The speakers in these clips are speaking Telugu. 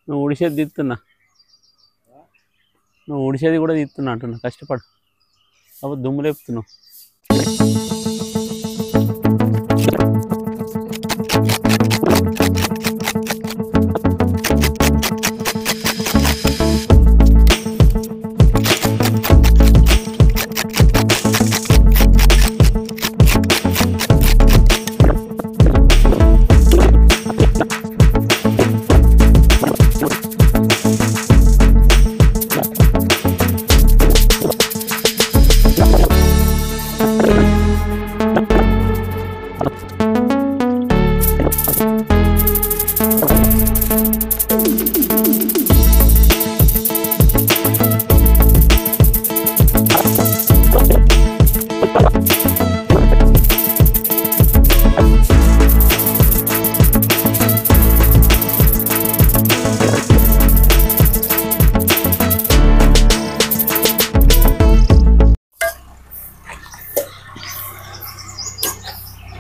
నువ్వు ఉడిసేది తీస్తున్నా, నువ్వు ఉడిసేది కూడా తీస్తున్నా అంటున్నా. కష్టపడు, అప్పుడు దుమ్ము లేపుతున్నావు.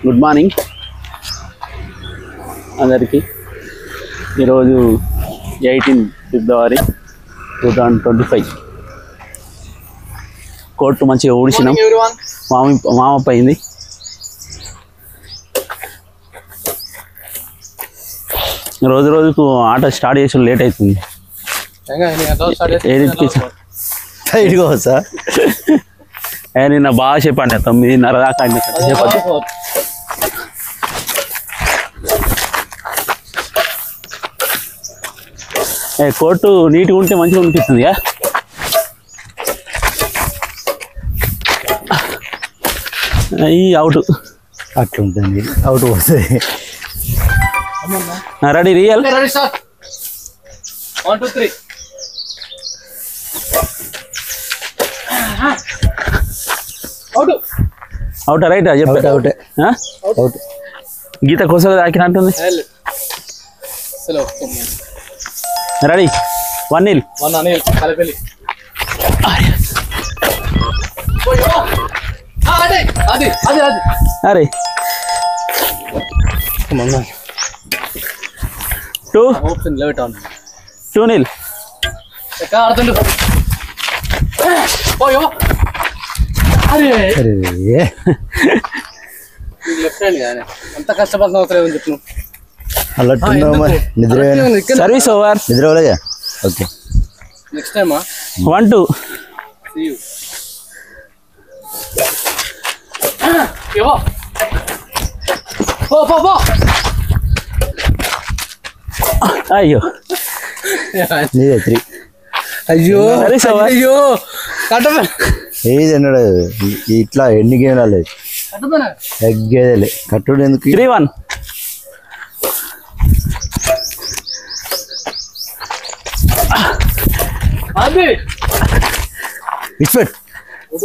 గుడ్ మార్నింగ్ అందరికీ. ఈరోజు 18 ఫిబ్రవరి 2025. కోర్టు మంచిగా ఊడిసినాం, మామప్ అయింది. రోజు రోజుకు ఆట స్టార్ట్ చేసి లేట్ అవుతుంది. నిన్న బాగా చెప్పండి 9:30 దాకా చెప్పండి. కోర్టు నీట్గా ఉంటే మంచిగా అనిపిస్తుంది. ఈ అవుట్ అట్లుంటుంది, అవుట్ వస్తుంది. Ready real. 1 2 3 అవుట్ రైట్ చెప్పారు. అవుట్ గీత కోసలు తాకినట్టుంది. రెడీ 1-0. అరే 2-0. అంత కష్టపడిన అవసరం చెప్పు. Service over. నిద్రలేదా? ఓకే, నెక్స్ట్ టైమా 1-2. అయ్యో నీదే 3. అయ్యో అయ్యో ఏది అన్నాడు ఇట్లా ఎన్ని గేమ్ రాలేదు, తగ్గేదేలే. కట్టుడు ఎందుకు? 3-1.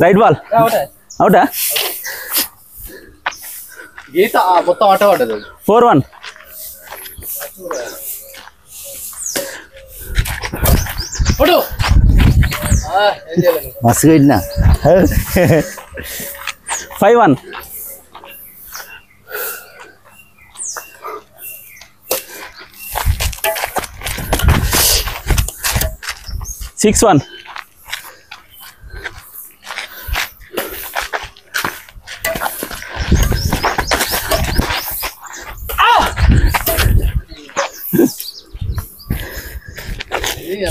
Right ball అవుటా? గీత మొత్తం ఆట పడ్డది. 4-1. మస్తుగా ఇట్నా. 5-1. Six 1.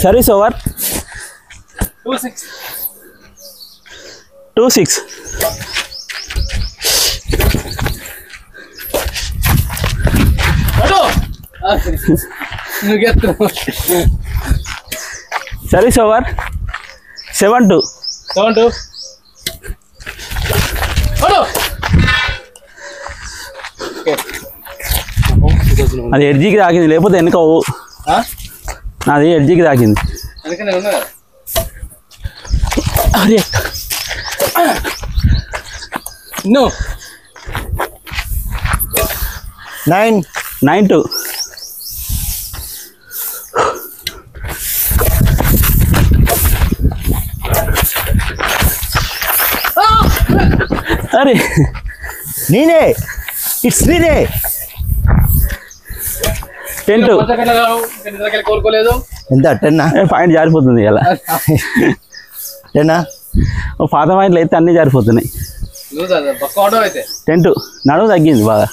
Service over. 2-6. 2-6. Service over. 7-2. 7-2. అది ఎడ్జికి తాకింది, లేకపోతే వెనక నాది ఎడ్జికి తాకింది. అరే 9-2. అరే నేనే, ఇట్స్ నేనే. 10-2. కోలుకోలేదు. ఎంత 10 పాయింట్ జారిపోతుంది ఇలా 10 పాత పాయింట్లు అయితే అన్నీ జారిపోతున్నాయి. బక్క ఆటో అయితే 10-2 నడుము తగ్గింది బాగా.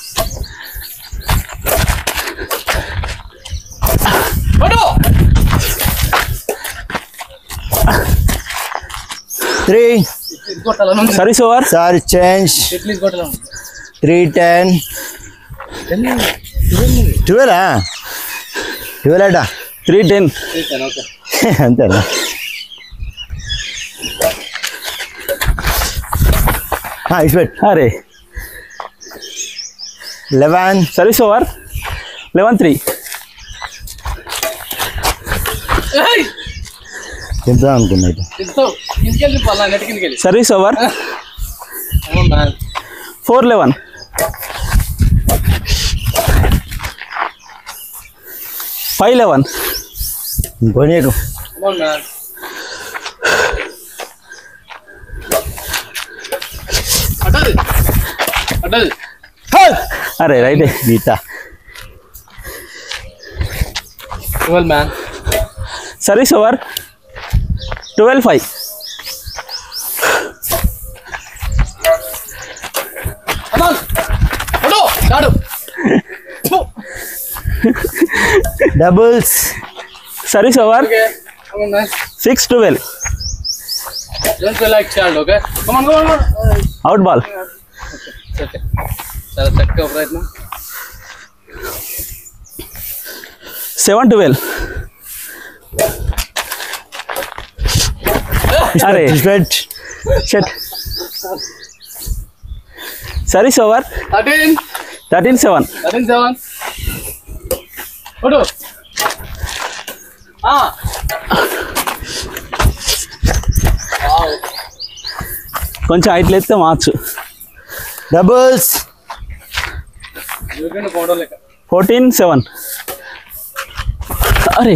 3 సర్వీస్ ఓవర్. సారీ చేంజ్ 3-10 12 12 3-10 అంతేనా? ఇటు అరే 11 సర్వీస్ ఓవర్. 11-3 తింటా అనుకున్నా. Service over. 4-11 5-11 ఇంకోనీకు అరే రైటే గీత. Service over. 12-5 doubles. Service over. 6-12 out ball. చాలా చక్కగా ప్రయత్నం. 7-12 అరే షట్. Service over. 13-7 కొంచెం హైట్లు ఎత్తే మార్చు. డబుల్స్. 14-7 అరే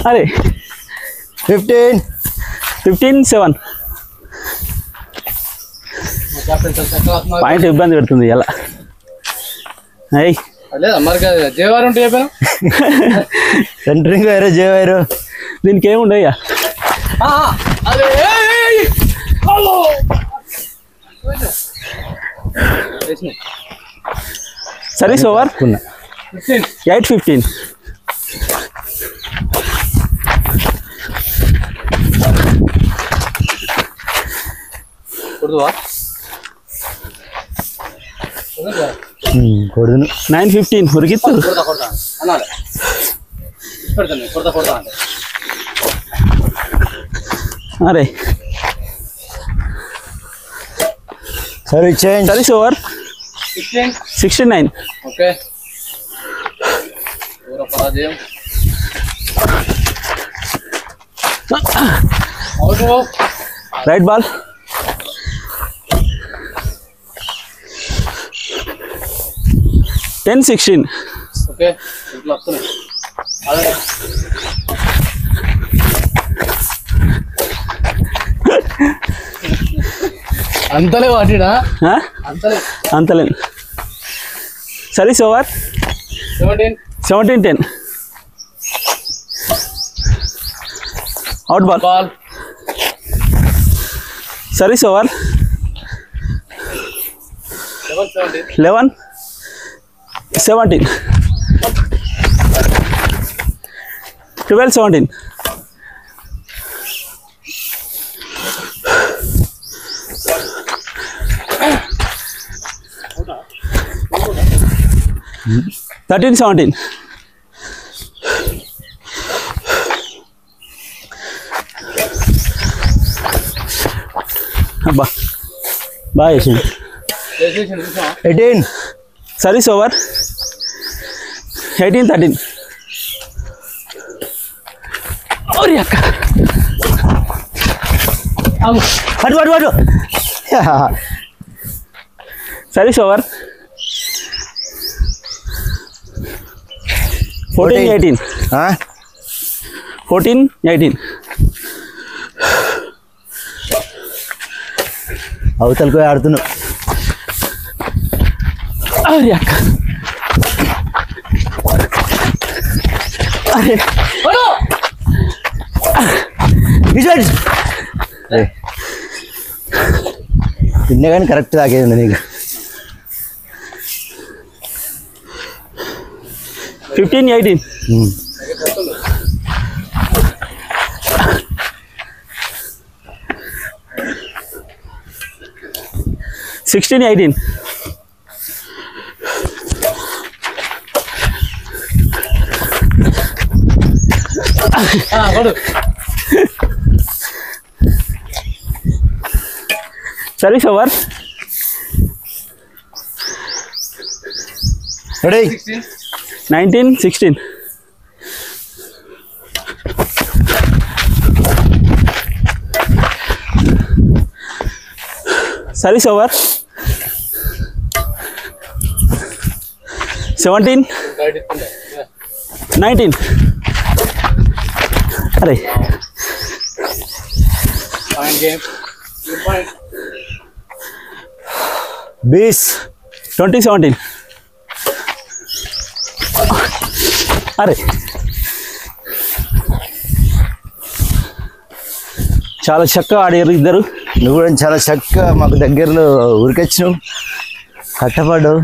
అరే 15-7 పాయింట్ ఇబ్బంది పెడుతుంది ఇలా. అయ్యి లేదా మరి జయవారు ఉంటే చెప్పాను. సెంటరింగ్ వైరు జయవారు దీనికి ఏముండయ్యా. Service over. 8-15 కొడుదును. 9-15 ఉరికిత్తు. అరే service change. Service over. 16-9 okay. పరాజయం. Right ball. $10-16 ఓకే. ఇట్లా వస్తున్నాయి. అంతలే వాటిడా అంతలే. Service over. 17-10 out ball. Service over. 11-17 12-17 13-17 అబ్బా బాగా చేసింది. 18 సర్వీస్ ఓవర్. 18-13 ఓరి అక్క పట్టు పట్టు పట్టు. Service over. 14-18 14-18 అవతలకు పోయి ఆడుతున్నావు. అరే అక్క అరే తిన్నా కానీ కరెక్ట్ తాకేది ఉంది నీకు. 15-18. 16-18. Service over. Ready? 19-16. Service over. 17-19. अरे Fine game. Good point. 20-17. అరే చాలా చక్కగా ఆడారు ఇద్దరు. నువ్వు కూడా చాలా చక్కగా మాకు దగ్గరలో ఉరికొచ్చినావు, కట్టపడ్డావు.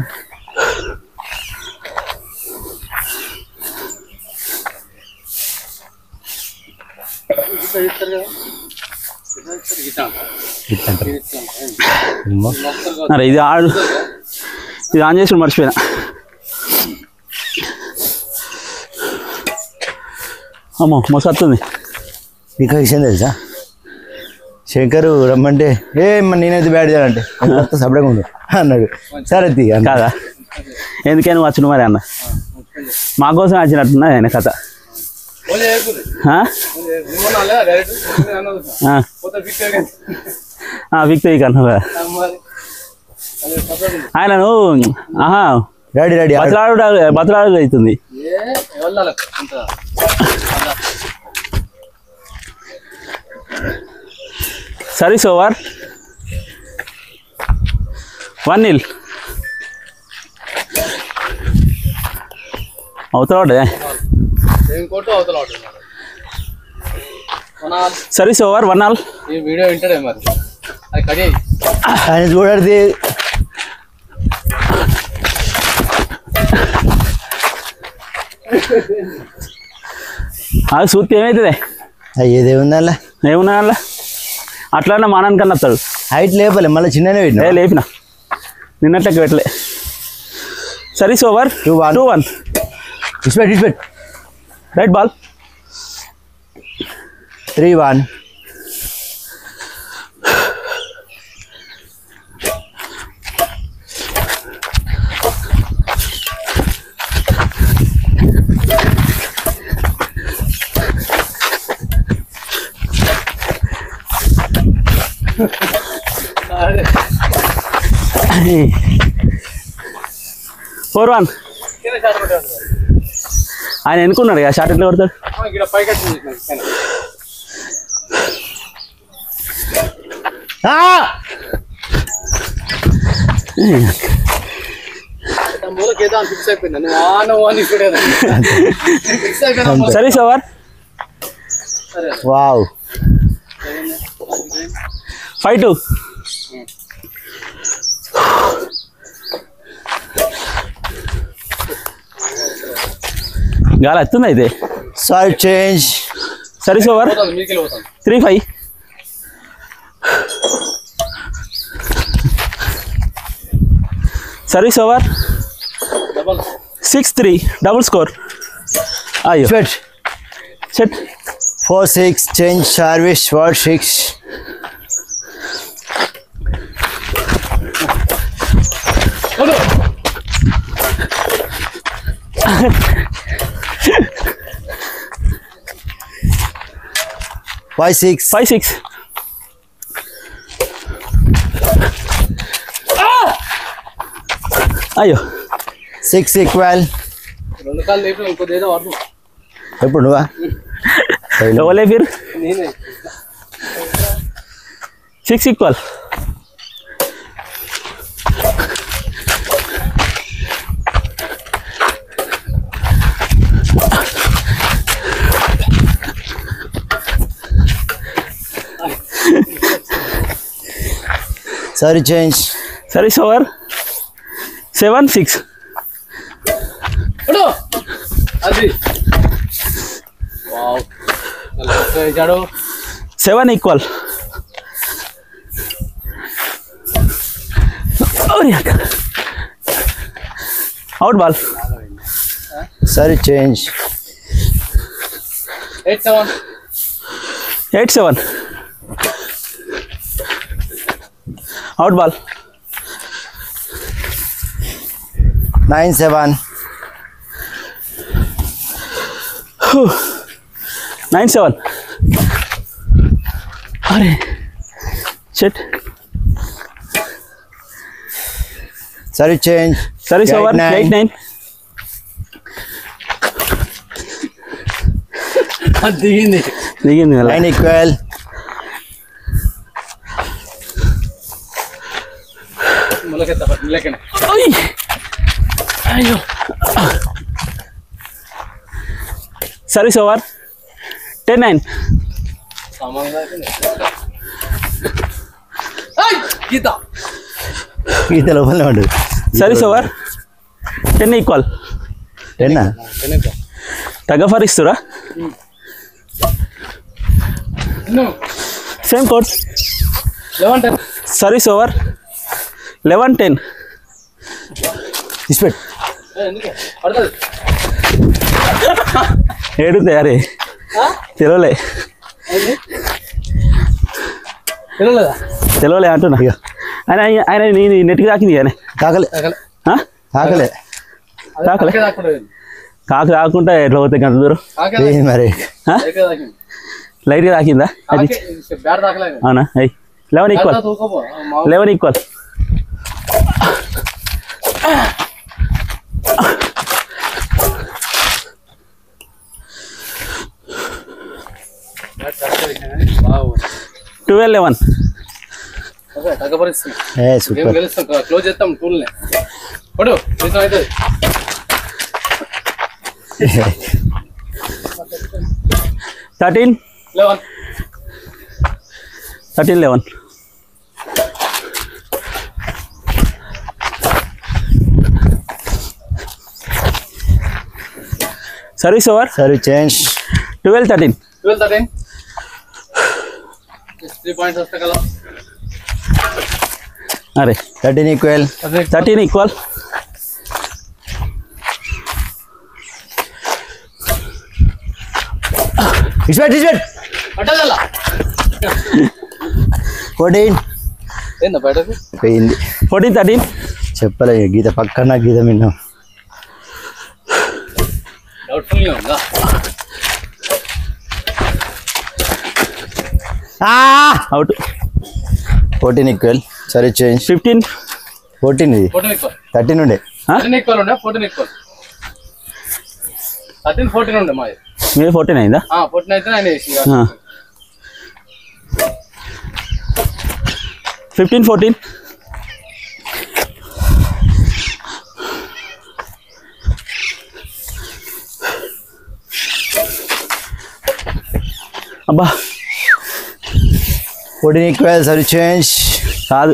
అరే ఇది ఆడు, ఇది ఆన్ చేసి మర్చిపోయినా. అమ్మో మస్తు వస్తుంది. నీకు విషయం తెలుసా, శంకరు రమ్మంటే నేనైతే బ్యాడ్ చేయాలంటే సపరేట్గా ఉండు అన్నాడు. సరే కాదా, ఎందుకైనా వచ్చిన మరి అన్న మా కోసం వచ్చినట్టున్నా ఆయన కథ. విక్టరీ కన్నా ఆయనను రెడీ రెడీ బతలాడు అవుతుంది. Service over. 1-0. అవతల సర్వీస్ ఓవర్. 1-1. ఈ వీడియో వింటాడే మరి అది కడి ఆయన చూడది. అది సూత్తి ఏమవుతుంది, ఏదేముందా ఏమున్నా అలా అట్లన్నా మానానికన్నా వస్తాడు. హైట్ లేపలే, మళ్ళీ చిన్ననే పెట్టినా. లేపిన నిన్నట్లకి పెట్టలే. Service over. 2-1. ఇస్పెట్ రైట్ బాల్. 3-1. ఫోర్ 1. ఆయన ఎన్నుకున్నాడు కదా, షార్ట్ ఎట్లా కొడతాడు. Service over. వావ్. 5-2. గాలి వస్తుంది అయితే. Side change. Service over. 3-5. Service over. 6-3. Double score. అయ్యో set. 4-6. Change service. 4-6. Five six. అయ్యో 6 equal. రెండు కాళ్ళు లేపి ఇంకోటి ఏదో వాడు. ఎప్పుడు నువ్వా? फिर నేనే 6 equal. Sorry, change. Service over. 7-6. అది వావ్ ఇచ్చాడు 7 equal. Out ball. Sorry, change. 8-7. 8-7. Out ball. 9-7. 9-7. अरे shit. Sorry, change. Service over. 8-9. దిగింది దిగింది 9 equal. అయ్యో సర్వీస్ ఓవర్ 10-9. గీత గీత లోపలనే ఉంటుంది. Service over 10 equal. 10 టగఫర్ ఇస్తురా సేమ్ కోర్స్. 11-10. Service over 11-10. ఇస్పెట్ ఎందుకు పడుతుంది ఏడు తయారీ తెలవలే తెలియలేదా తెలవలే అంటున్నా. ఇక ఆయన ఆయన నేను నెట్కి తాకింది కానీ తాకలే తాకలే తాకలే కాకు రాకుండా ఎట్లా పోతే అంత దూరం ఏంది మరి లైట్గా తాకిందా అది బ్యాట్ తాకలేదు అవునా? అయ్యి 11 ఈక్వల్. 11 ఈక్వల్. ఓకే 12-11. తగ్గపరిస్తుంది సూపర్. మేము గెలుస్తాం క్లోజ్ చేస్తాం టూల్ని పడు జీతం అవుతుంది 13-11. Service over. Service change 12-13. 12-13. 3 points వస్తాయి కదా అరే 13 ఈక్వల్. 13 ఈక్వల్. ఇస్పెట్ పట్టదల్లా 14 ఏందా బయటకు పోయింది. 14-13. చెప్పలే గీత పక్కన గీత విన్నాం. డౌట్ఫుల్గా ఉందా అవుట్. 14 ఈక్వల్. సరే చేంజ్ 15. 14 ఇది 14 ఈక్వల్. 13 ఉండే. 13 ఈక్వల్ ఉండే 14 ఈక్వల్. 13-14 ఉండే మాది. మీరు 14 అయిందా? 14 అయితే ఆయన వేసి 15-14. అబ్బా 14 ఈక్వల్. సరే చేంజ్ కాదు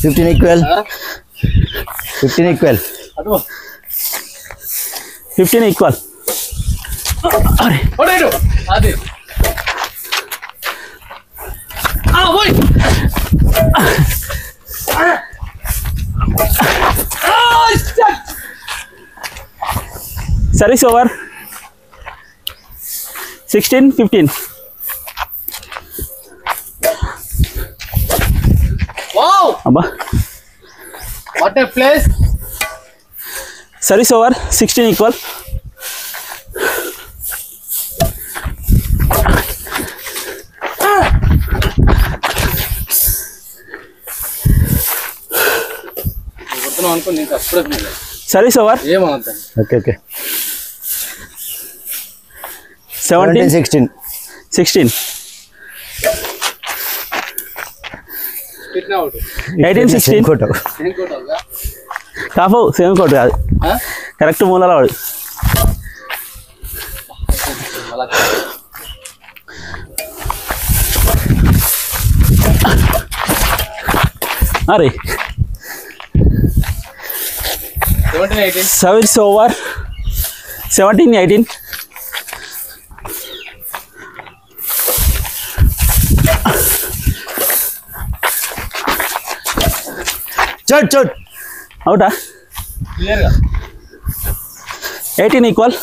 15 ఈక్వల్. 15 ఈక్వల్. అటు 15 ఈక్వల్. అరే పడేడు అది ఓయ్ సర్వీస్ ఓవర్ 16-15. వావ్ అబ్బా what a place. Service over 16 equal. గుర్తున్నాం అనుకో నీకు అప్పుడే సర్వీస్ ఓవర్. ఏమవుతా ఓకే ఓకే 17-16. 18-16. కాఫు సేమ్ కోట్ కాదు కరెక్ట్ మూలలో వాడు. అరే 17-18. Service over 17-18. చోట్ అవుటా? క్లియర్గా 18 ఈక్వల్.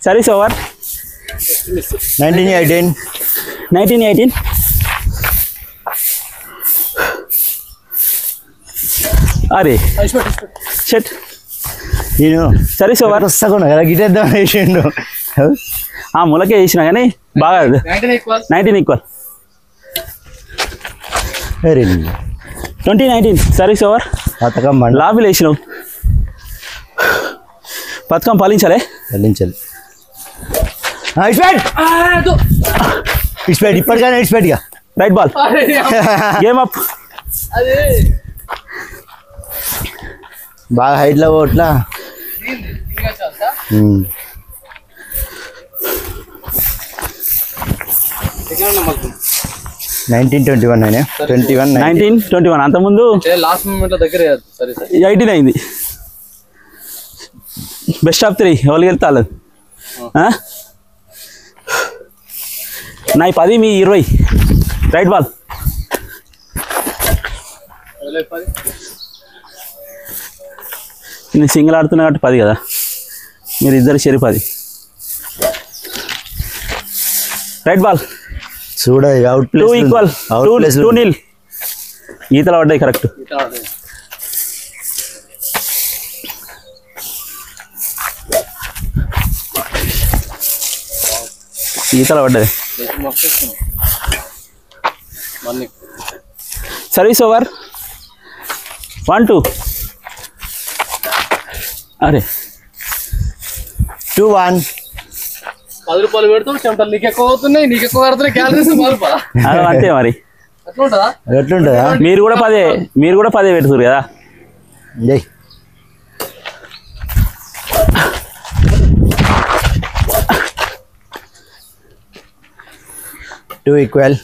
Service over 19-18. అరే షట్. నేను సర్వీస్ ఓవర్. వస్తాకున్నా కదా గిటేద్దాం వేసిండు. ములకే వేసినా కానీ బాగా 19 ఈక్వల్. వెరీ 20-19. Service over. పథకం లాబీలు వేసినావు. పథకం పాలించాలి. ఇట్స్పెట్ ఇప్పటికైనా ఇట్స్పెట్గా రైట్ బాల్. Game up. బాగా హైట్లో పోట్లా. 19-21. అంతకుముందు లాస్ట్ మూమెంట్ లో దగ్గర 18 అయింది. బెస్ట్ ఆఫ్ 3 ఎవరికి వెళ్తారు? నా 10 మీ 20. Right ball. నేను సింగిల్ ఆడుతున్నా కాబట్టి 10 కదా, మీరు ఇద్దరు షేర్ 10. Right ball. చూడ అవుట్ 2 ఈక్వల్. 2-0. ఈతలు పడ్డాయి కరెక్ట్. ఈతలు పడ్డది. Service over 1-2. అరే 2-1. 10 రూపాయలు పెడతావు చెమటలు నీకు ఎక్కువ అవుతున్నాయి, నీకు ఎక్కువ పడుతున్నాయి క్యాలరీస్. అంతే మరి. ఎట్లుంటుందా? మీరు కూడా 10 పెడుతున్నారు కదా. 2 ఈక్వల్.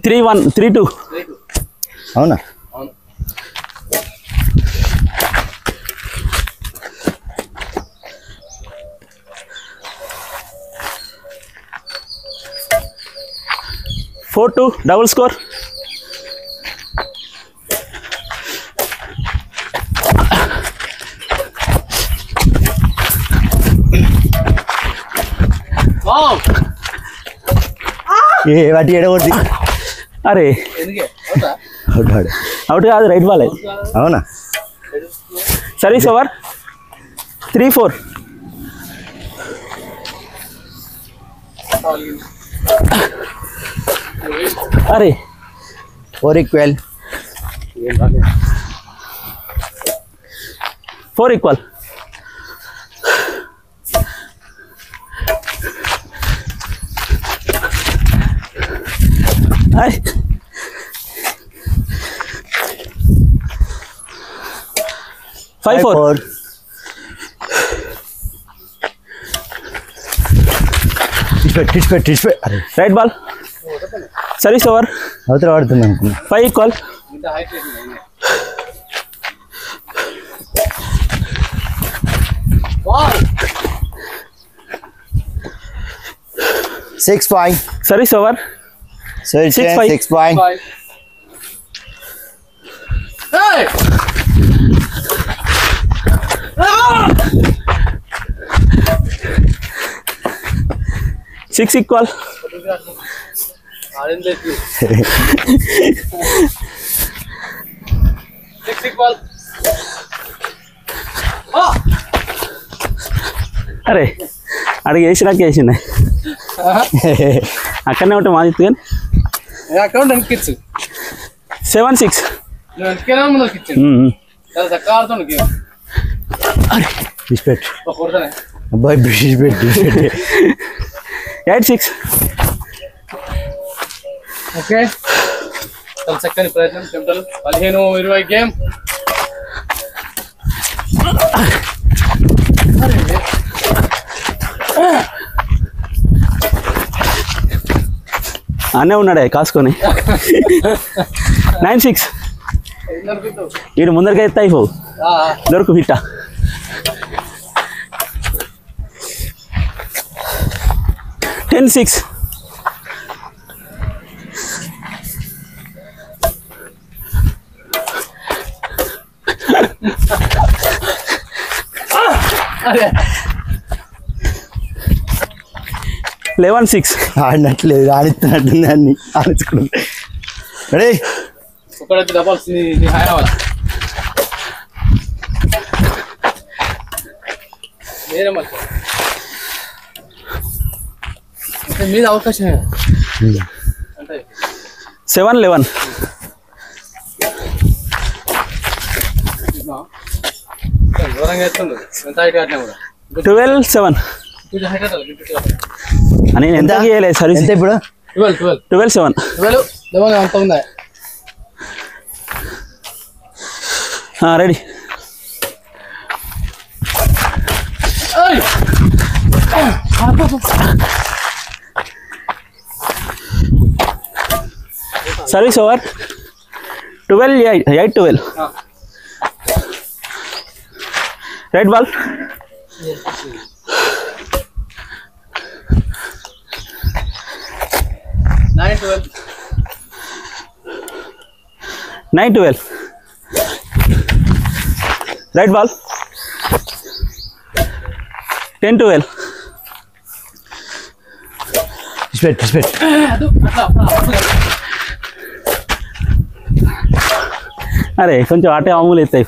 3-1. 3-2. అవునా? 4-2. Double score. వాటి ఎడగొట్టి. అరే అవుట్ కాదు, రైట్ బాల్. అవునా? Service over 3-4. అరే 4 equal. 4 equal. Hi. 5-4. Right ball. Service over. అవతల ఆడుతున్నాం. 5 equal. 6 point. Service over. 6 point. Hey! 6 equal. 6 equal. అరే అడిగి వేసినాక వేసిండే అక్కడనే ఉంటే మాది కానీ అకౌంట్ వెనక్కిచ్చు 7-6. నువ్వు వెనక్కినా ముందుకు ఇచ్చింది చాలా చక్కగా ఆడుతాను గేమ్. Respect. కొడతానే అబ్బాయి respect. 8-6. ఓకే చాలా చక్కని ప్రయత్నం చెమటలు 15-20 గేమ్. అన్నే ఉన్నాడే కాసుకొని 9-6 వీడు ముందరికి ఎత్తా అయిపోవు దొరకు హిట్ట టెన్ 6 11-6 ఆడినట్లేదు ఆడిస్తున్నట్టుంది అన్ని ఆడించుకున్నాం రెడీ ఒకటి డబల్స్ నీ హాయ్ అవ్వాలి నేనే మరి మీద అవకాశం అంటే 7-11 దూరంగా ఎత్తుండు ఎంత హైట్ కట్టినా కూడా 12-7 కొంచెం హైట్ కట్టాలి అని ఎంత చేయలేదు సర్వీస్ ఎంత ఇప్పుడు 12-7 11 అంత ఉందా ready service over 12-8 right ball nine 9-12 right ball 10-12 స్పెట్ అరే కొంచెం ఆటే మామూలు ఎత్తాయి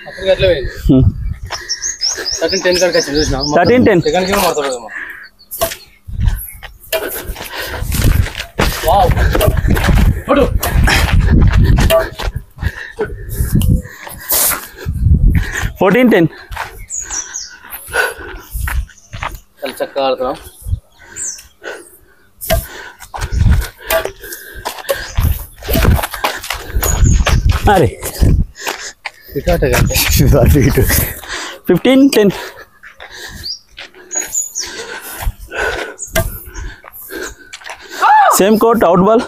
అప్పుడు అట్లా పోయింది 13-10 కాడికి వచ్చింది చూసినా 13-10 సెకండ్ గేమ్ మాట్లాడదామా వావ్ పడు 14-10 చాలా చక్కగా ఆడుతున్నాం అరే ఇటు కంటే 15-10 సేమ్ కోట్ అవుట్ బాల్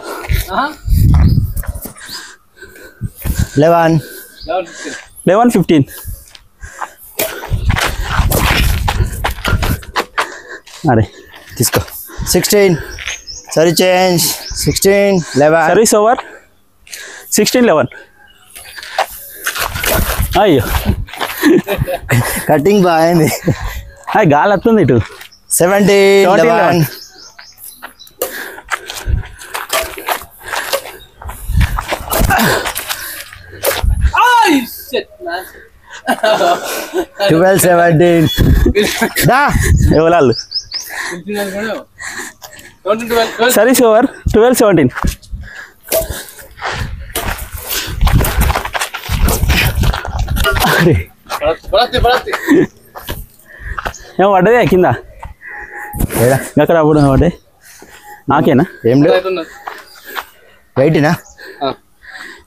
11-15 అరే తీసుకో 16 సరీ చేంజ్ 16-11 సర్వీస్ ఓవర్ 16-11 అయ్యో కటింగ్ బాగుంది గాలి వస్తుంది ఇటు 17-11 12-17 దా ఎవరాళ్ళు సర్వీస్ ఓవర్ 12-17 ఏం పడ్డదే కింద ఎక్కడ అప్పుడు పడ్డే నాకేనా ఏం లేదు 18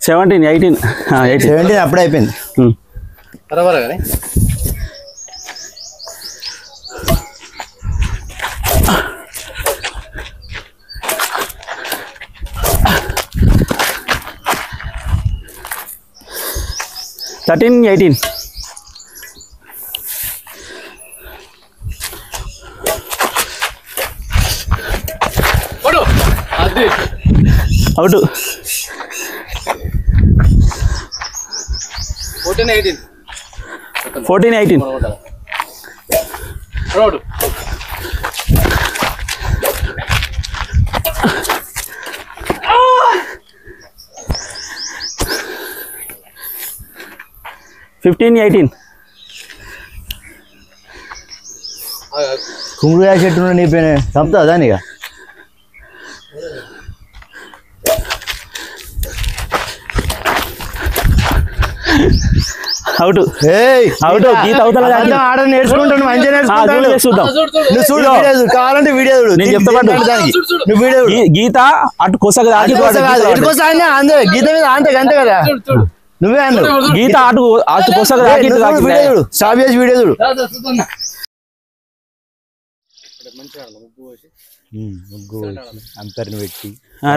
17-18 17 అప్పుడే అయిపోయింది బరాబరా కానీ థర్టీన్ 18 అవుట్ 14-18 రోడ్ 15-18 కుంగుడుగా చెట్టు నీ పైన చంపుతావు దానిగా అవుట్ అవుట్ గీత అవుతా ఆడ నేర్చుకుంటాను మంచిగా నేర్చుకుంటాను చూద్దాం నువ్వు చూడు వీడియో చూడు కావాలంటే వీడియో చూడు నేను చెప్తా పాటు నువ్వు వీడియో గీత అటు కొసగా దాటి అంతే గీత మీద అంతే అంతే కదా నువ్వే అన్నావు గీత ఆటు ఆటు పొసగా ఏయ్, నువ్వు చూడు, వీడియో చూడు స్టాప్ చేసి వీడియో చూడు ముగ్గు అంపర్ని పెట్టి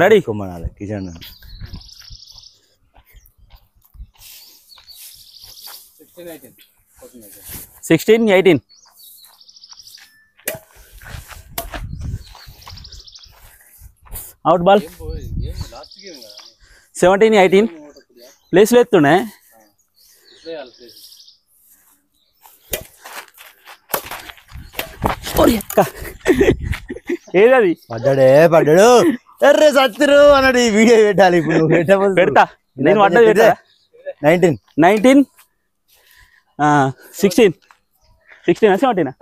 రెడీ కొమ్మనాలి కిచెన్ 16, 18. అవుట్ బాల్ 17, 18 ప్లేస్లో ఎత్తుండే ఏది అది పడ్డాడు ఎర్రే సత్తురు అన్నాడు ఈ వీడియో పెట్టాలి ఇప్పుడు నువ్వు పెట్టబోదు పెడతా నేను పడ్డది పెడతా 19 16 17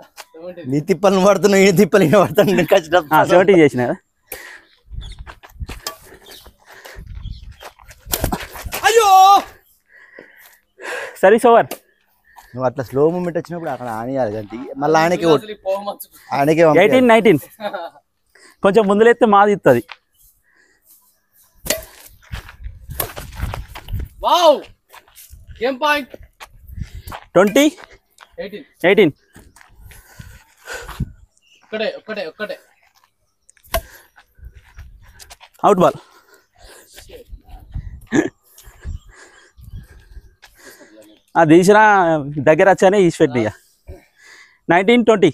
నీ తిప్పలు పడుతున్నావు ఈ తిప్పలు ఈయన పడుతున్నాడు ఖచ్చితంగా 17 చేసిన అయ్యో సర్వీస్ ఓవర్ నువ్వు అట్లా స్లో మూమెంట్ వచ్చినప్పుడు అక్కడ ఆనేయాలి అంతే మళ్ళీ ఆయనకి 18, 19 కొంచెం ముందులెత్తే మాది ఇస్తుంది వావ్ గేమ్ పాయింట్ 20, 18 ఒక్కటే అవుట్ బాల్ తీసిన దగ్గర వచ్చానే ఈసి పెట్టి 19, 20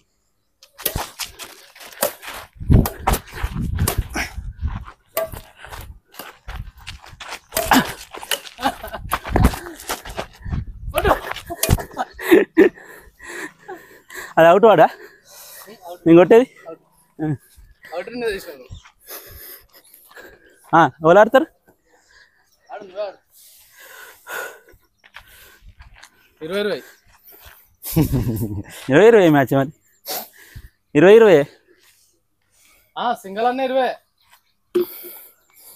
అది అవుట్ వాడా నేను కొట్టేది ఎవరు ఆడతారు 20 మ్యాచ్ మరి 20 సింగల్ అన్న 20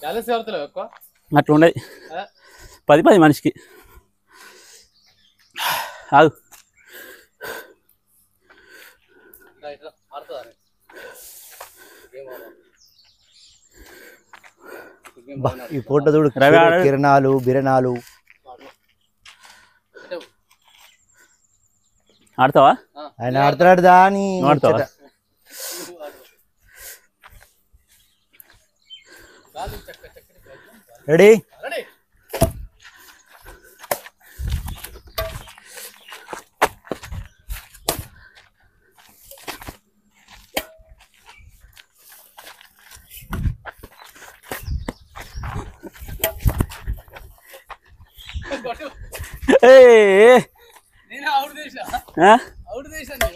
క్యాలెస్ ఎవరుతలేవు ఎక్కువ అట్లా ఉండదు 10 మనిషికి ఆగు ఈ ఫోటో చూడు కిరణాలు బిరణాలు ఆడతావా ఆయన ఆడుతున్నాడు దాని ఆడతావా రెడీ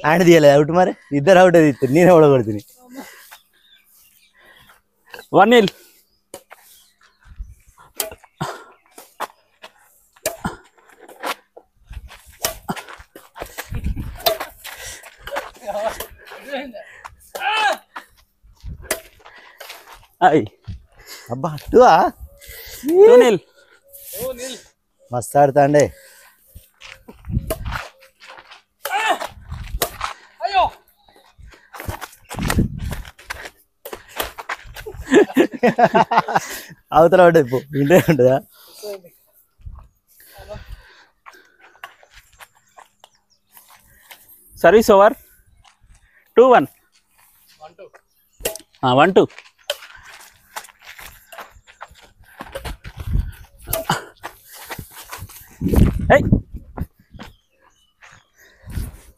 ఆయన తీయలేదు అవుట్ మరి ఇద్దరు అవుట్ తీస్తారు నేను ఎవడ కొడుతుంది 1-0 అబ్బా అట్టువా 2-0 మస్తు ఆడుతాండే అవతల పడ్డది పో ఇంటే ఉంటుందా సర్వీస్ ఓవర్ 2-1 1-2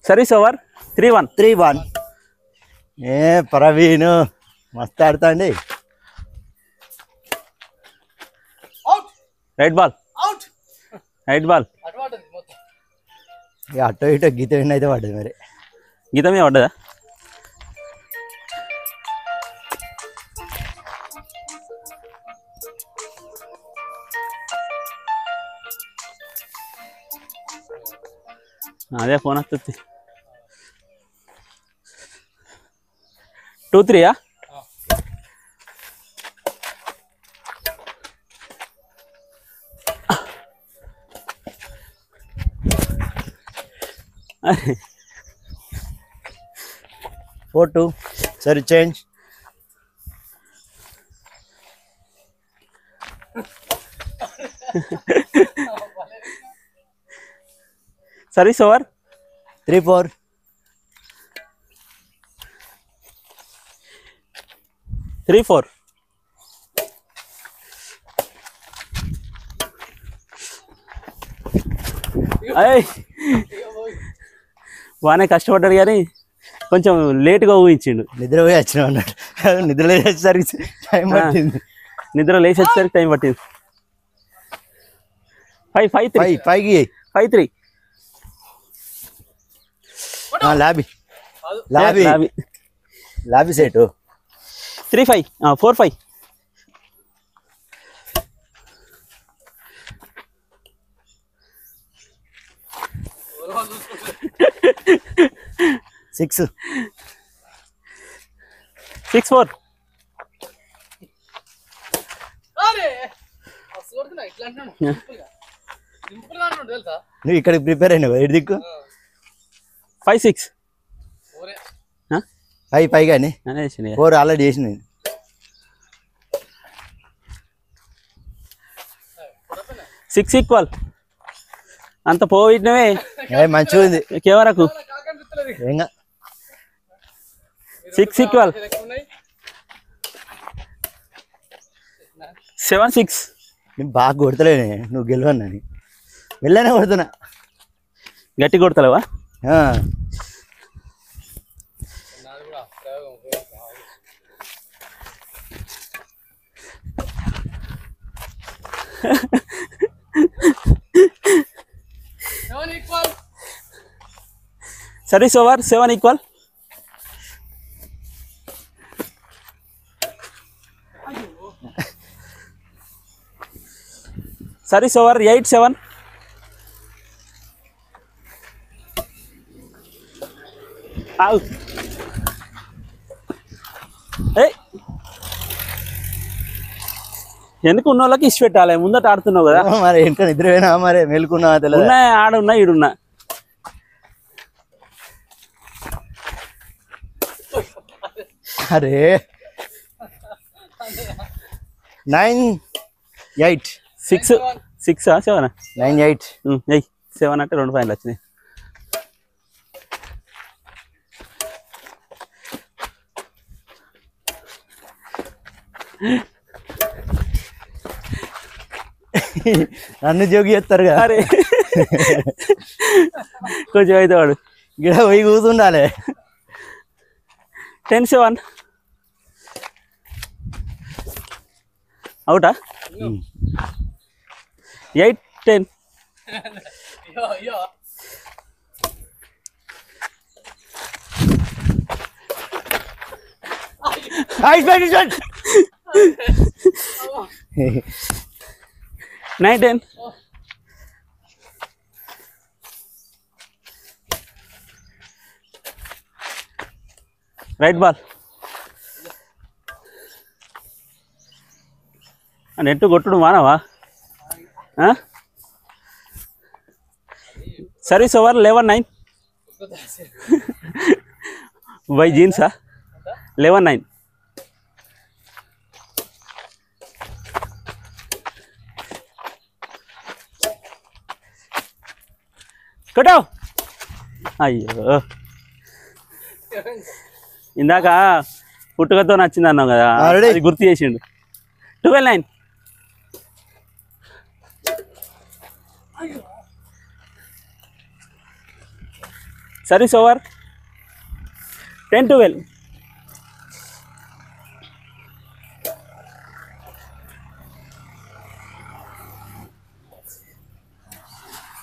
సర్వీస్ ఓవర్ 3-1 ఏ ప్రవీణ్ మస్తు ఆడుతాండి రైట్ బాల్ అటో ఇటో గీత విన్ అయితే పడ్డది మరి గీత మీద పడ్డదా అదే ఫోన్ వస్తుంది 2-3 4-2 సరే చేంజ్ సర్వీస్ ఓవర్ 3-4. 3-4. అయ్ బాగానే కష్టపడ్డాడు కానీ కొంచెం లేట్గా ఊహించిండు. నిద్ర పోయి వచ్చినావు అన్నాడు. నిద్ర లేచి వచ్చేసరికి టైం పట్టింది. నిద్ర లేచి వచ్చేసరికి టైం పట్టింది. 5-3. 5-3. Lobby set 3-5. 4-5. 6-4. నువ్వు ఇక్కడికి ప్రిపేర్ అయినావు ఎటు దిక్కు 5-6. 5 కానీ 4 ఆల్రెడీ చేసిన. 6 ఈక్వల్. అంత పోయినవే మంచిగా ఉంది కెమెరాకు. 6 ఈక్వల్. 7-6. నేను బాగా కొడతలేనే, నువ్వు గెలవన్నాని వెళ్ళానే కొడుతున్నా. గట్టి కొడతలేవా? Service over 7 equal. Service over 8-7. ఎందుకు ఉన్న వాళ్ళకి ఇచ్చి పెట్టాలి, ముందట ఆడుతున్నావు కదా. మరి ఇంకా నిద్రపోయినా మరి మేలుకున్నా తెలియదు. ఉన్నాయి ఆడున్నా ఈడున్నా. అరే 9-8. 6-6 7. 9-8. 7 అంటే 2 పాయింట్లు వచ్చినాయి. నన్ను జోగి చేస్తారు కదా. అరే కొంచెం అయితే వాడు గిడ పోయి కూతుండాలి. 10-7. అవుటా? 8-10. Nine-10. Right ball. నెట్టు కొట్టుడు మానవా? Service over 11-9. బై జీన్సా 11-9. కొట్టావు. అయ్యో ఇందాక పుట్టుకతో నచ్చింది అన్నావు కదా, అది గుర్తు చేసిండు. 12-9. Service over 10-12.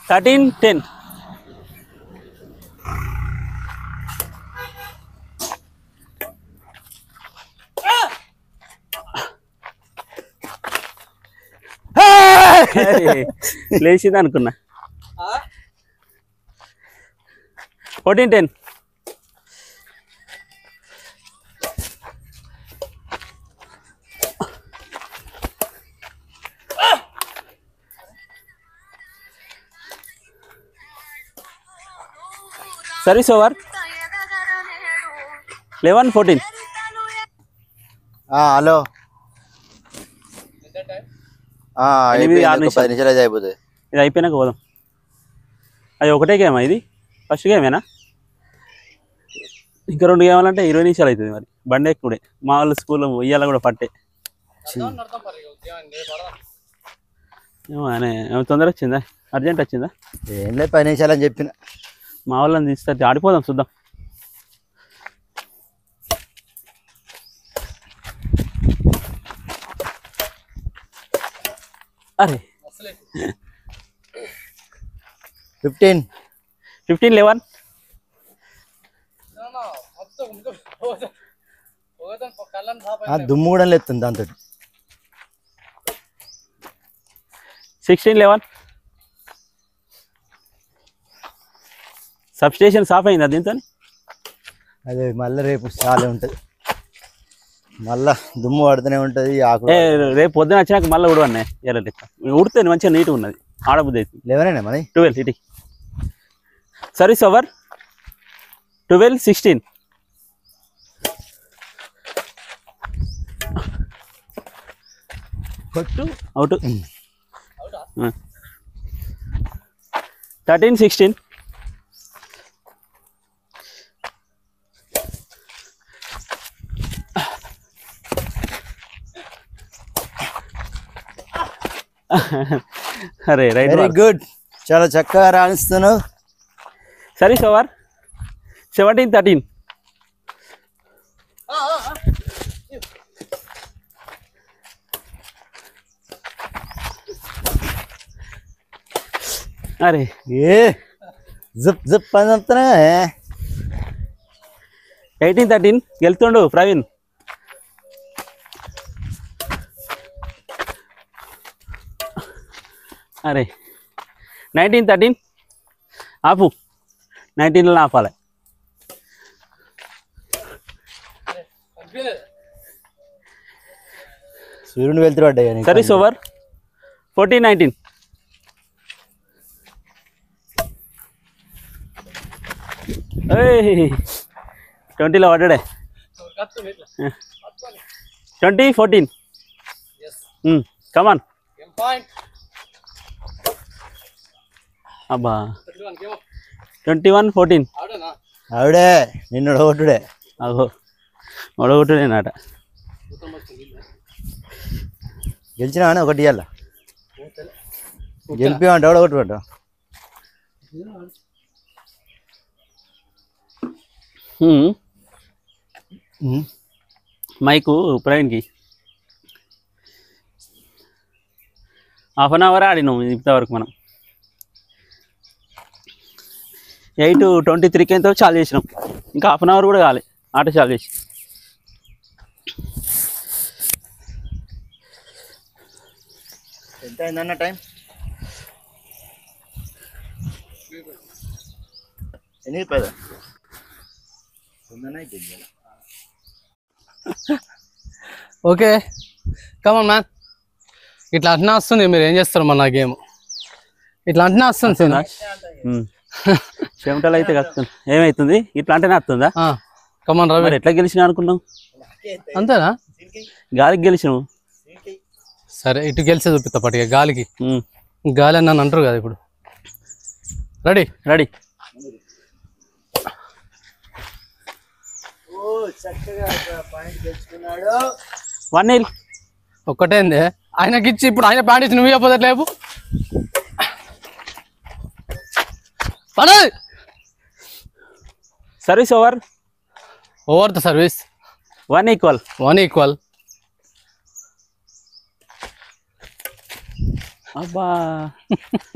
$13-10. లేచింది అనుకున్నా. 14-10. Service over 11-14. హలో 8-6 10 నిమిషాలు అయిపోతుంది. ఇది అయిపోయినాక పోదాం. అది ఒకటే గేమా ఇది ఫస్ట్ గేమేనా ఇంకా 2 గేమాలు అంటే 20 నిమిషాలు అవుతుంది మరి బండి ఎక్కుడే మా వాళ్ళు స్కూల్ ఇయ్యాల కూడా పట్టే ఏమో అనే తొందర వచ్చిందా అర్జెంట్ వచ్చిందా ఏం లేదు 10 నిమిషాలు అని చెప్పిన మా వాళ్ళని తీస్తే ఆడిపోదాం చూద్దాం అరే 15 11 దుమ్ము కూడా లేస్తుంది దాంతో 16 11 సబ్స్టేషన్ సాఫ్ అయిందా దీంతో అదే మళ్ళీ రేపు చాలా ఉంటుంది మళ్ళా దుమ్ము పడుతూనే ఉంటుంది ఆకు రేపు పొద్దున వచ్చినాక మళ్ళీ ఉడవన్నాయి ఎర్ర ఉడితే మంచిగా నీట్గా ఉన్నది ఆడబుద్ది అవుతుంది 11 మరి 12 ఇటీ సర్వీస్ ఓవర్ 12 16 కొట్టు అవుట్ 13 16 అరే రైట్ వెరీ గుడ్ చాలా చక్కగా రాణిస్తున్నావు సర్వీస్ ఓవర్ 17 13 అరే ఏ జిప్ జిప్ అని చెప్తున్నా 18 13 గెలుతుండు ప్రవీణ్ అరే 19 13 ఆపు 19లో ఆపాలి సూర్యుని వెళ్తూ పడ్డాయి సర్వీస్ ఓవర్ 14 19 20లో పడ్డాడే 20 14 కమాన్ అబ్బా 21 14 ఆవిడే నిన్ను ఒడగొట్టుడే అగో ఒడగొట్టుడేనాట గెలిచినా అని ఒకటి ఇవ్వాల గెలిపిమంటే ఒడగొట్టుకుంటా మైకు ప్రవీణ్కి హాఫ్ అన్ అవర్ ఆడినాం ఇంతవరకు మనం 8:23కి ఎంతో చాలు చేసినాం ఇంకా హాఫ్ అన్ అవర్ కూడా కాలే ఆట చాలు చేసి ఎంత అయిందన్న టైం ఎన్ని పదా ఓకే కమన్ మ్యాన్ ఇట్లా అంటనే వస్తుంది మీరు ఏం చేస్తారు మన గేమ్ ఇట్లా అంటనే వస్తుంది చెమటలు అయితే వస్తుంది ఏమవుతుంది ఇట్లా అంటేనే వస్తుందా కమన్ రవి ఎట్లా గెలిచినా అనుకున్నాం అంతేనా గాలికి గెలిచినావు సరే ఇటు గెలిచే చూపిస్తా పట్టుగా గాలికి గాలి అని నన్ను అంటారు కదా ఇప్పుడు రెడీ రెడీ వన్ నీల్ ఒక్కటేంది ఆయనకి ఇచ్చి ఇప్పుడు ఆయన ప్యాంట్ ఇచ్చి నువ్వు చెప్పదు లేపు service over over the service 1 equal అబ్బా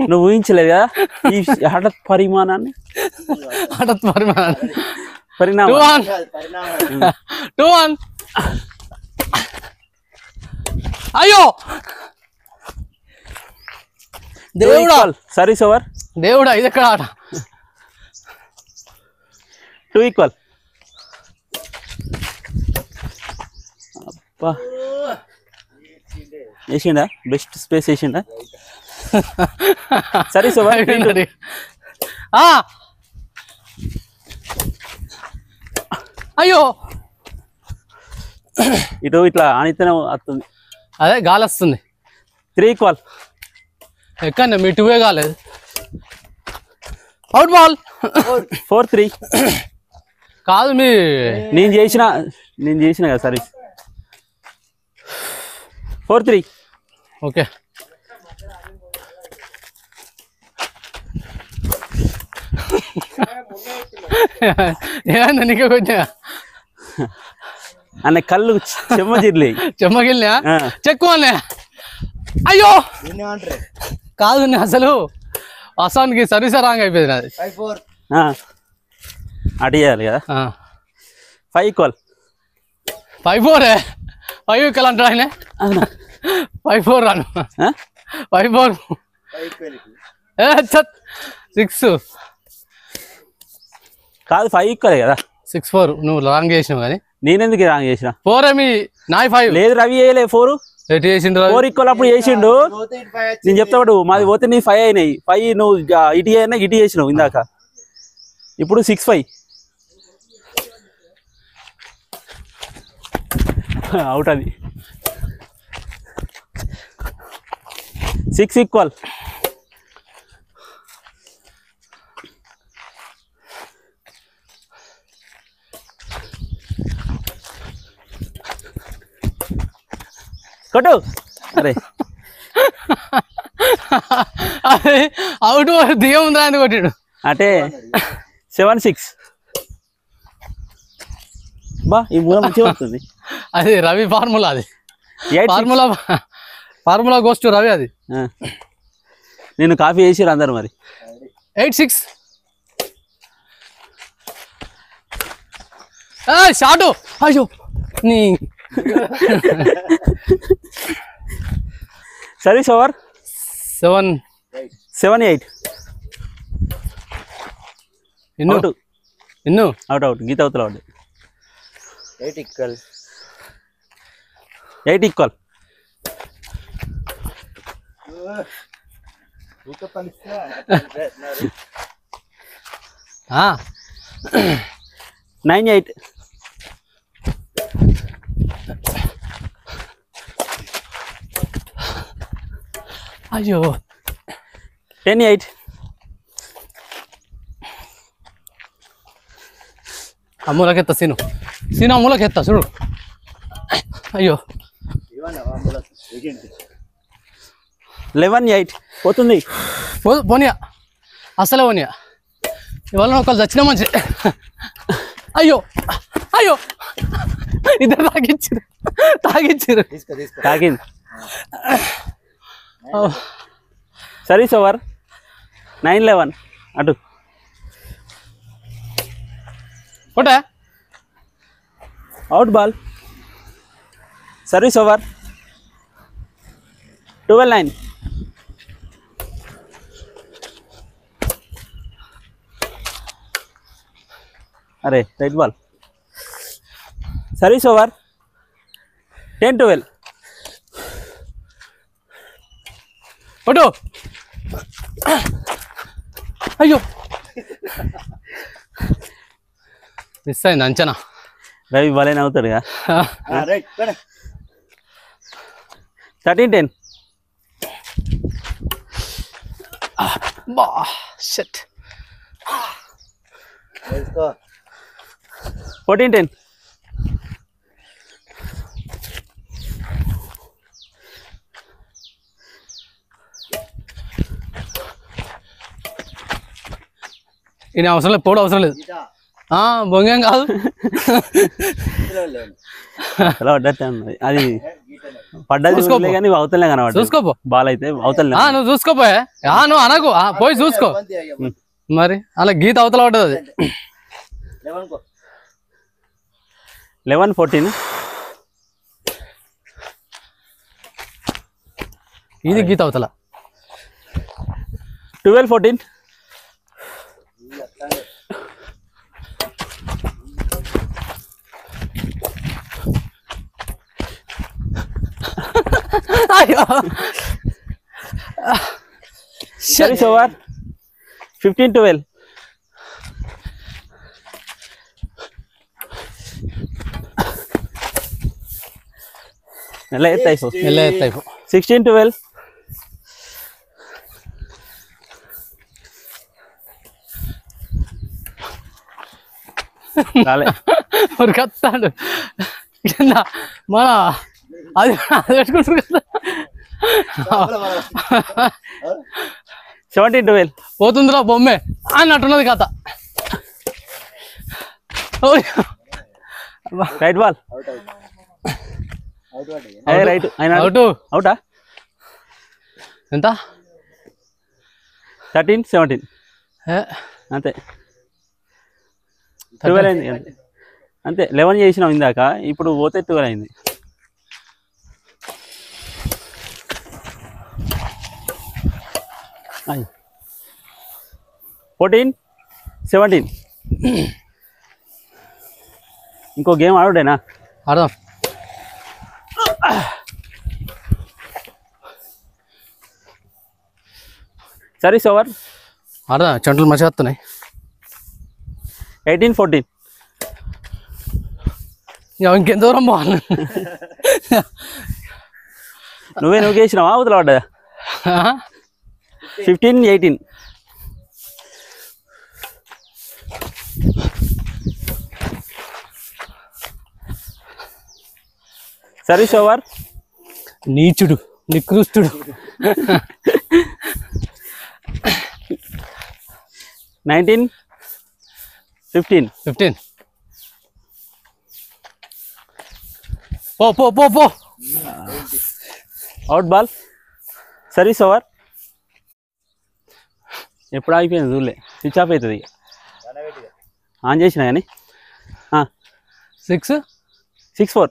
నువ్వు ఊహించలేదు కదా ఈ హఠాత్ పరిమాణాన్ని పరిణామం 2-1 అయ్యో దేవుడా సర్వీస్ ఓవర్ దేవుడా ఇది ఎక్కడ ఆట 2 ఈక్వల్ అబ్బా వేసిండా బెస్ట్ స్పేస్ వేసిండా సర్వీస్ ఓవర్ అయ్యో ఇటు ఇట్లా ఆనితేనే వస్తుంది అదే గాలి వస్తుంది 3 ఈక్వల్ ఎక్కడ మీ టూవే కాలేదు అవుట్ బాల్ 4-3. కాదు నేను చేసిన కదా సర్వీస్. 4-3. ఓకే ఏమన్నా నీకే కొంచెం అన్న కళ్ళు చెమ్మగిల్లా చెక్కు అన్నయ్య. అయ్యో కాదు అసలు అసానికి సర్వీస్ రాంగ్ అయిపోయింది నాది. అటు చేయాలి కదా. 5 5-4 5 ఇక్కడ అంటాడు ఆయన. 5-4 రాను 5-4 6 కాదు 5 ఈక్వలే కదా. 6-4 నువ్వు రాంగ్ చేసినావు కానీ నేనెందుకు రాంగ్ చేసిన. 4 నాయి 5 లేదు రవి చేయలే 4 ఎటు చేసిండు 4 ఈక్వల్ అప్పుడు చేసిండు. నేను చెప్తాడు మాది పోతే నీ 5 అయినాయి. 5 నువ్వు ఇటు అయినా ఇటు చేసినావు ఇందాక. ఇప్పుడు 6-5 అవుట్. అది 6 ఈక్వల్. కొట్టు. అరే అదే అవుట్ దిగ ఉందా అని కొట్టాడు. అంటే 7-6 బా. ఈ మూల మంచిగా వస్తుంది. అది రవి ఫార్ములా. అది ఫార్ములా గోస్ టు రవి. అది నేను కాఫీ చేసిరు అందరు మరి. 8-6 షాటు. అయ్యో నీ సర్వీస్ ఓవర్ 7-8. ఇన్ను అవుట్ గీత అవుతల అవుట్. 8 ఈక్వల్. 8 ఈక్వల్. ఆ 9-8. అయ్యో 10-8. అమ్మూలకెత్తా సీను అమ్మూలకెత్తా చూడు. అయ్యో 11-8 పోతుంది. పోనీయా అసలే పోనీయా. ఇవాళ ఒకళ్ళు చచ్చిన మంచి. అయ్యో ఇద్దరు తాగించారు. తాగింది. Service over 9-11. అటు ఒకటే అవుట్ బాల్. Service over 12-9. అరే రైట్ బాల్. Service over 10-12. ఒకటో. అయ్యో మిస్ అయింది అంచనా. రవి బలైన అవుతాడు కదా. 13-10. షట్ 14-10. ఈయన అవసరం లేదు, పోవడం అవసరం లేదు. బొంగేం కాదు. అది పడ్డది కానీ అవతలే కనబడ. చూసుకోపో బాల్ అయితే అవతలే. నువ్వు చూసుకోపోయా. నువ్వు అనకు పోయి చూసుకో. మరి అలా గీత అవతల పడ్డది. అది 11-14. ఇది గీత అవతల. 12-14. Service over 15-12. మెల్ల ఎత్తైపో 16-12. రాలే ఉరికొస్తాడు కింద మన అది పెట్టుకుంటారు కదా 17-12 పోతుందిరా బొమ్మే అన్నట్టున్నది కథ రైట్ బాల్ రైట్ అవుటా ఎంత 13-17 అంతే 12 అయింది అంతే 11 చేసినాం ఇందాక ఇప్పుడు పోతే 12 అయింది అయ్యి 14-17 ఇంకో గేమ్ ఆడుడేనా ఆడదాం సర్వీస్ ఓవర్ ఆడదాం చెంటలు మంచిగా వస్తున్నాయి 18-14 ఇంకెంత దూరం పోవాలి నువ్వు చేసినావా అవతల పడ్డా 15-18 సర్వీస్ ఓవర్ నీచుడు నికృష్టుడు 19-15 పో పో పో పో అవుట్ బాల్ సర్వీస్ ఓవర్ ఎప్పుడు ఆగిపోయింది చూడలే స్విచ్ ఆఫ్ అవుతుంది ఆన్ చేసినా కానీ 6-4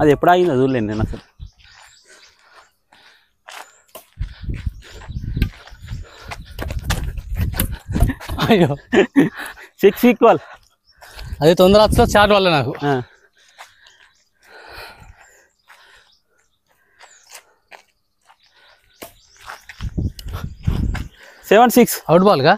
అది ఎప్పుడు ఆగిందో చూడలేను నేను అసలు అయ్యో 6 ఈక్వల్ అది తొందర వస్తుంది చాట్ వల్ల నాకు 7-6 అవుట్ బాల్గా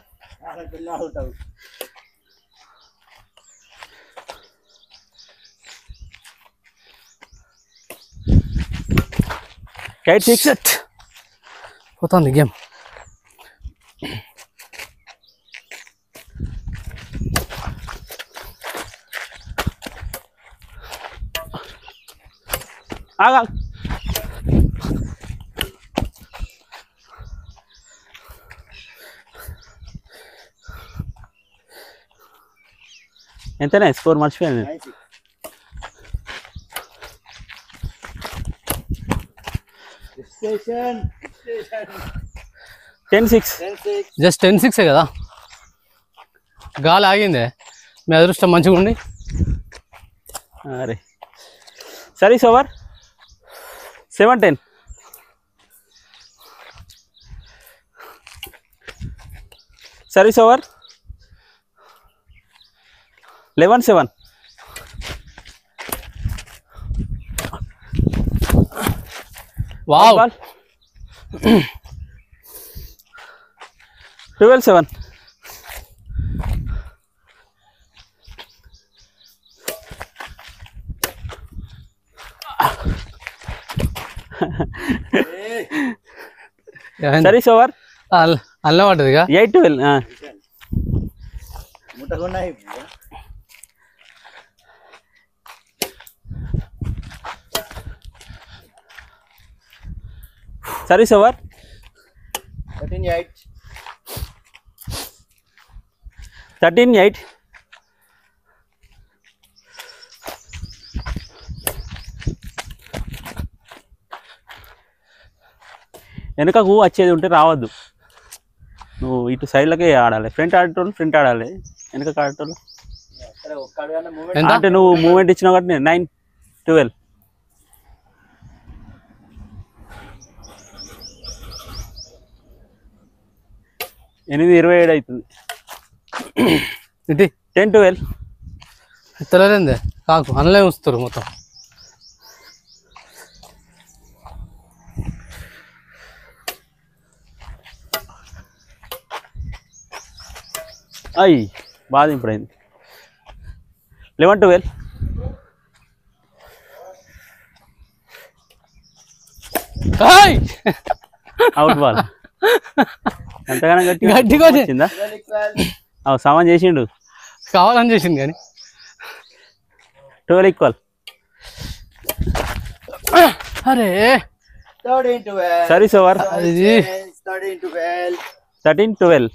కైట్ 6 పోతుంది గేమ్ ఆగా ఎంతనే స్కోర్ మర్చిపోయాను 10-6 జస్ట్ 10-6 కదా గాలి ఆగిందే మీ అదృష్టం మంచిగా ఉండి అరే service over 7-10 service over 11-7 wow 12-7 service over అల్ల పడ్డదిగా 8-12 సర్వీస్ ఓవర్ 13-8 వెనకకు వచ్చేది ఉంటే రావద్దు నువ్వు ఇటు సైడ్లకే ఆడాలి ఫ్రంట్ ఆడేటోళ్ళు ఫ్రంట్ ఆడాలి వెనక ఆడేటోళ్ళు అంటే నువ్వు మూమెంట్ ఇచ్చినావు కాబట్టి 9-12 8-27 అవుతుంది ఇది 10-12 తెలియలేందే కాకు అనలే ఉంచుతారు మొత్తం అయ్యి బాగా ఇంప్రూవ్ అయింది 11-12 అవుట్ బాల్ ఎంతగానో గట్టిగా వచ్చిందా సామాన్ చేసిండు కావాలని చేసింది కానీ 12 ఈక్వల్ అరే సర్వీస్ ఓవర్ 13-12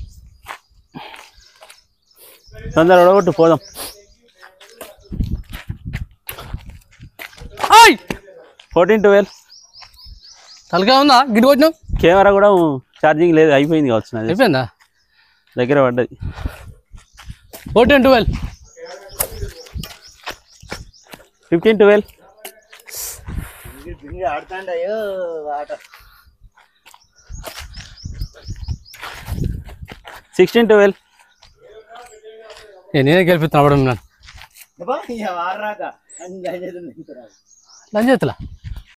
తొందర ఒడగొట్టు పోదాం 14-12 తలకా ఉందా గిట్ కొట్టినావు కెమెరా కూడా ఛార్జింగ్ లేదు అయిపోయింది కావచ్చు నాది అయిపోయిందా దగ్గర పడ్డది 14-12 15-12 16-12 నేనే గెలిపిస్తున్నా అప్పుడు లంచ్ చేతులా